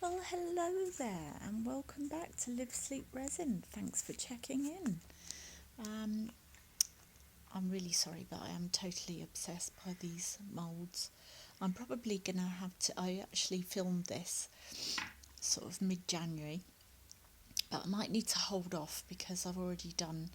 Well, hello there and welcome back to Live Sleep Resin. Thanks for checking in. I'm really sorry, but I am totally obsessed by these moulds. I'm probably going to have to, I actually filmed this sort of mid-January, but I might need to hold off because I've already done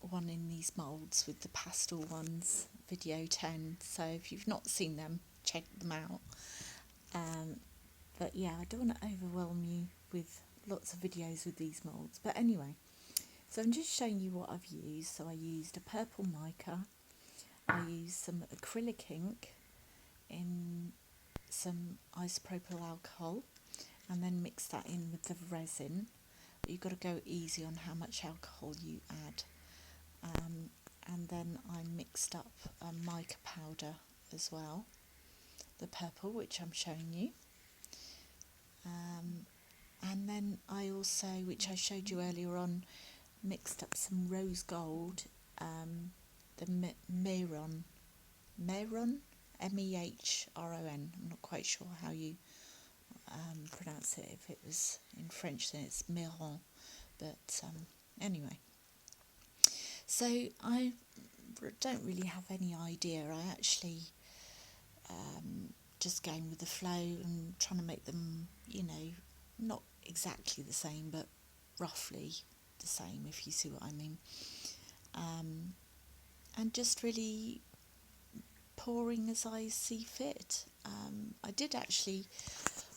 one in these moulds with the pastel ones, video 10. So if you've not seen them, check them out. But yeah, I don't want to overwhelm you with lots of videos with these moulds. But anyway, so I'm just showing you what I've used. So I used a purple mica, I used some acrylic ink in some isopropyl alcohol, and then mix that in with the resin. But you've got to go easy on how much alcohol you add. And then I mixed up a mica powder as well, the purple, which I'm showing you. And then I also, which I showed you earlier on, mixed up some rose gold, the Mehron, M-E-H-R-O-N. I'm not quite sure how you pronounce it. If it was in French, then it's Mehron. But anyway, so I don't really have any idea. I actually just going with the flow and trying to make them, not exactly the same, but roughly the same, if you see what I mean. And just really pouring as I see fit. I did actually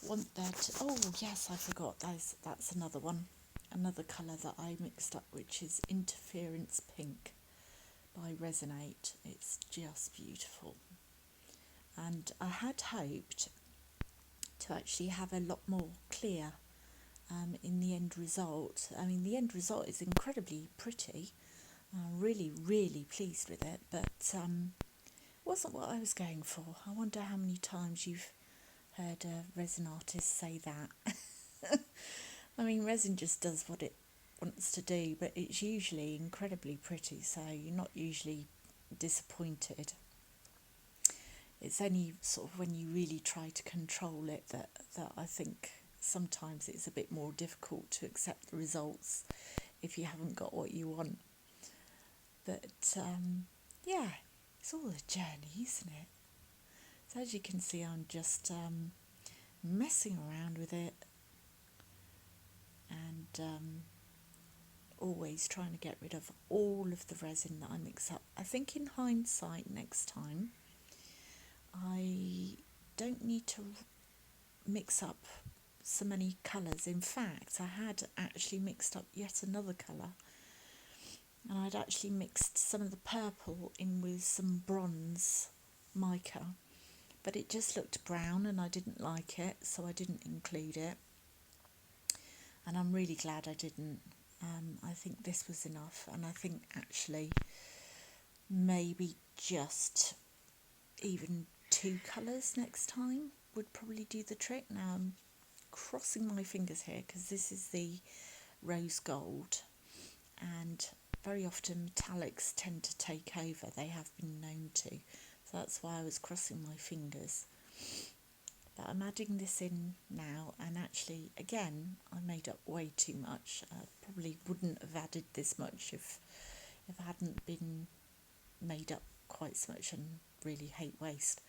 want that. Oh yes, I forgot. That's another one, another colour that I mixed up, which is Interference Pink by Resonate. It's just beautiful. And I had hoped to actually have a lot more clear in the end result. I mean, the end result is incredibly pretty. I'm really, really pleased with it, but wasn't what I was going for. I wonder how many times you've heard a resin artist say that. I mean, resin just does what it wants to do, but it's usually incredibly pretty, so you're not usually disappointed. It's only sort of when you really try to control it that I think sometimes it's a bit more difficult to accept the results if you haven't got what you want. But yeah, it's all a journey, isn't it? So as you can see, I'm just messing around with it and always trying to get rid of all of the resin that I mix up. I think in hindsight next time I don't need to mix up so many colours. In fact, I had actually mixed up yet another colour, and I'd actually mixed some of the purple in with some bronze mica, but it just looked brown and I didn't like it, so I didn't include it, and I'm really glad I didn't. I think this was enough, and I think actually maybe just even 2 colours next time would probably do the trick. Now I'm crossing my fingers here because this is the rose gold, and very often metallics tend to take over. They have been known to, so that's why I was crossing my fingers. But I'm adding this in now, and actually again I made up way too much. I probably wouldn't have added this much if I hadn't been made up quite so much, and really hate waste.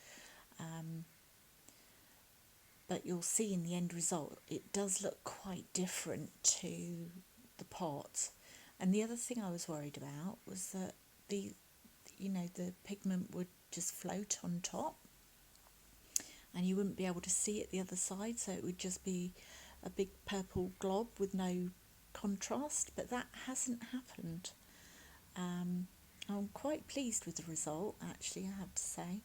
But you'll see in the end result it does look quite different to the pot. And the other thing I was worried about was that the pigment would just float on top and you wouldn't be able to see it the other side, so it would just be a big purple glob with no contrast. But that hasn't happened. I'm quite pleased with the result, actually, I have to say.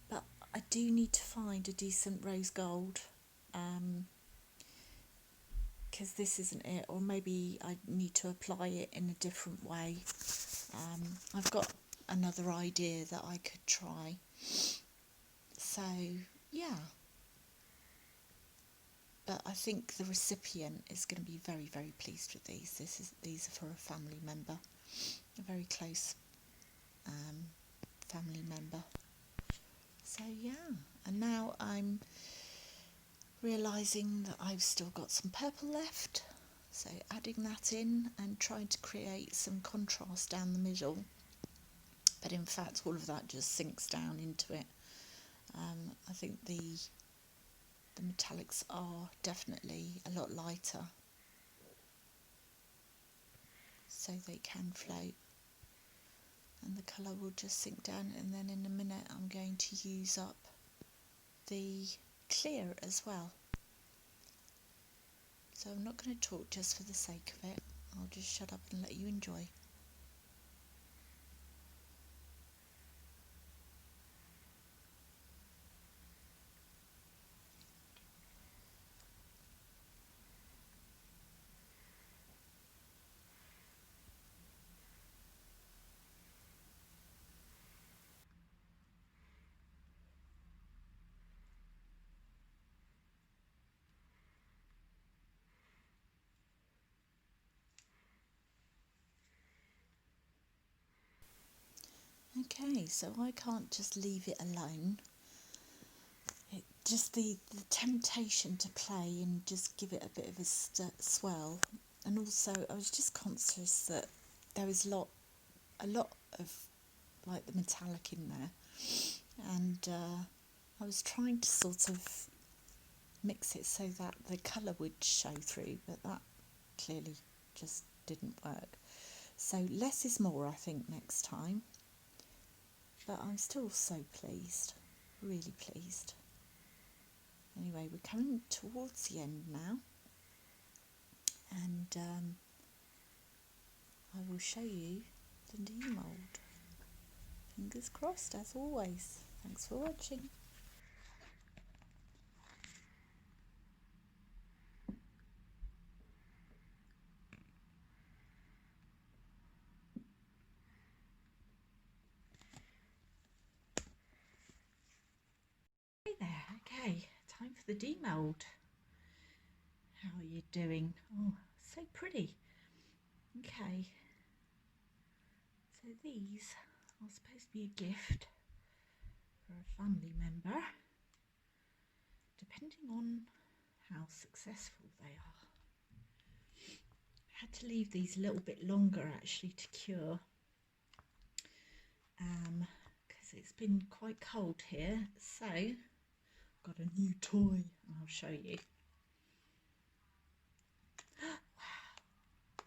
But I do need to find a decent rose gold, because this isn't it, or maybe I need to apply it in a different way. I've got another idea that I could try. So yeah, but I think the recipient is going to be very, very pleased with these. These are for a family member, a very close family member. So yeah, and now I'm realising that I've still got some purple left, so adding that in and trying to create some contrast down the middle, but in fact all of that just sinks down into it. I think the metallics are definitely a lot lighter, so they can float, and the colour will just sink down, and then in a minute I'm going to use up the clear as well. So I'm not going to talk just for the sake of it, I'll just shut up and let you enjoy. Okay, so I can't just leave it alone. Just the temptation to play and just give it a bit of a swell, and also I was just conscious that there was a lot of like the metallic in there, and I was trying to sort of mix it so that the colour would show through, but that clearly just didn't work. So less is more, I think, next time. But I'm still so pleased, really pleased. Anyway, we're coming towards the end now, and I will show you the demold. Fingers crossed, as always. Thanks for watching. Hey there, okay, time for the demold. How are you doing? Oh, so pretty. Okay, so these are supposed to be a gift for a family member, depending on how successful they are. I had to leave these a little bit longer actually to cure, because it's been quite cold here. So I've got a new toy, I'll show you. Wow,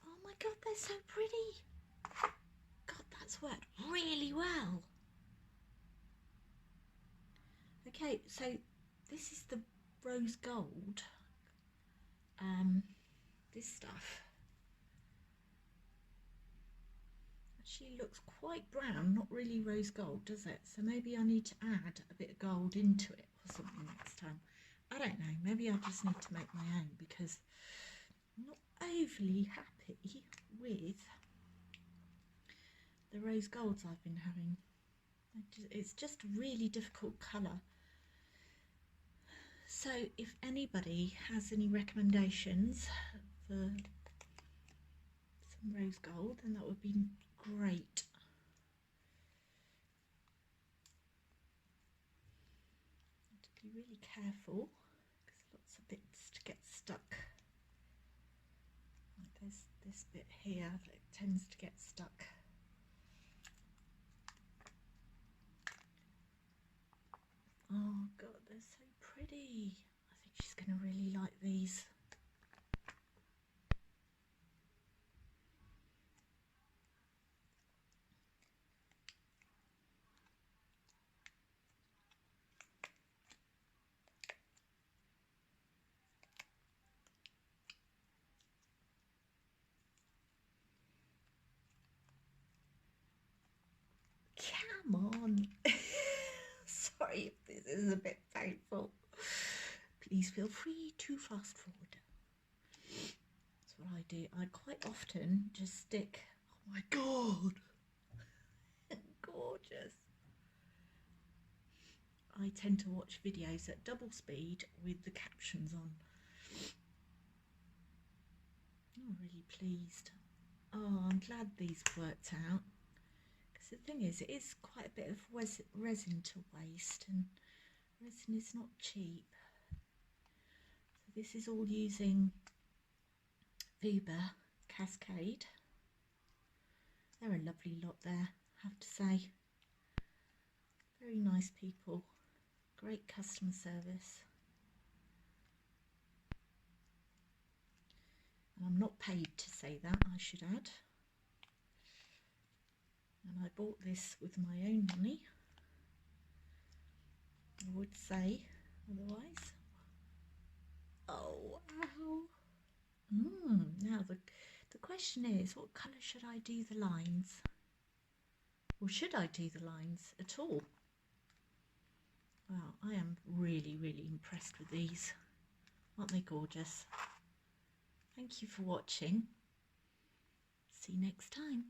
oh my god, they're so pretty. God, that's worked really well. Okay, so this is the rose gold, this stuff actually looks quite brown, not really rose gold, does it? So maybe I need to add a bit of gold into it or something next time. I don't know, maybe I just need to make my own, because I'm not overly happy with the rose golds I've been having. It's just a really difficult colour. So if anybody has any recommendations for some rose gold, then that would be great. I have to be really careful, because lots of bits to get stuck. Like there's this bit here that tends to get stuck. Oh god, they're so pretty. I think she's going to really like these. Come on. Sorry if this is a bit painful. Please feel free to fast forward. That's what I do. I quite often just stick, oh my god, gorgeous. I tend to watch videos at double speed with the captions on. I'm really pleased. Oh, I'm glad these worked out. Because the thing is, it is quite a bit of resin to waste, and resin is not cheap. This is all using vuba cascade. They're a lovely lot there, I have to say. Very nice people, great customer service. And I'm not paid to say that, I should add. And I bought this with my own money, I would say otherwise. Oh, ow. Now the question is, what colour should I do the lines? Or should I do the lines at all? Well, I am really, really impressed with these. Aren't they gorgeous? Thank you for watching. See you next time.